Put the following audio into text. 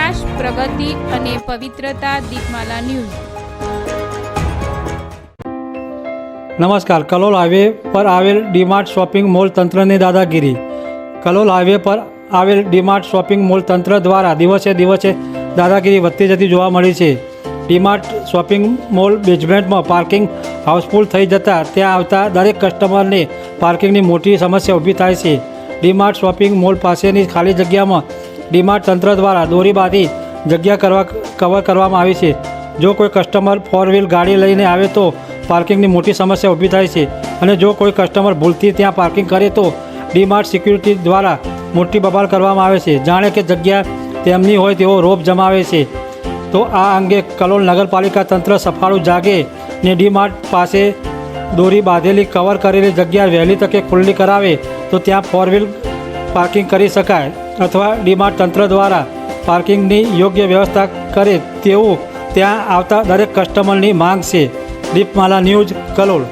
વિકાસ, પ્રગતિ અને પવિત્રતા. દીપમાલા ન્યૂઝ. નમસ્કાર. કલોલ હાઈવે પર આવેલ ડીમાર્ટ શોપિંગ મોલ તંત્રની દાદાગીરી. કલોલ હાઈવે પર આવેલ ડીમાર્ટ શોપિંગ મોલ તંત્ર દ્વારા દિવસે દિવસે દાદાગીરી વધતી જતી જોવા મળી છે. ડીમાર્ટ શોપિંગ મોલ બેઝમેન્ટમાં પાર્કિંગ હાઉસફુલ થઈ જતાં ત્યાં આવતા દરેક કસ્ટમરને પાર્કિંગની મોટી સમસ્યા ઊભી થાય છે. ડીમાર્ટ શોપિંગ મોલ પાસેની ખાલી જગ્યામાં ડીમાર્ટ તંત્ર દ્વારા દોરી બાંધી જગ્યા કવર કરવામાં આવી છે. જો કોઈ કસ્ટમર 4 વ્હીલ ગાડી લઈને આવે તો પાર્કિંગની મોટી સમસ્યા ઊભી થાય છે અને જો કોઈ કસ્ટમર ભૂલથી ત્યાં પાર્કિંગ કરે તો ડીમાર્ટ સિક્યુરિટી દ્વારા મોટી બબાલ કરવામાં આવે છે. જાણે કે જગ્યા તેમની હોય તેવો રોપ જમાવે છે. તો આ અંગે કલોલ નગરપાલિકા તંત્ર સફાળું જાગે ને ડીમાર્ટ પાસે દોરી બાંધેલી કવર કરેલી જગ્યા વહેલી તકે ખુલ્લી કરાવે તો ત્યાં 4 વ્હીલ પાર્કિંગ કરી શકાય અથવા ડીમાર્ટ તંત્ર દ્વારા પાર્કિંગની યોગ્ય વ્યવસ્થા કરે તેવું ત્યાં આવતા દરેક કસ્ટમરની માંગ છે. દીપમાલા ન્યૂઝ, કલોલ.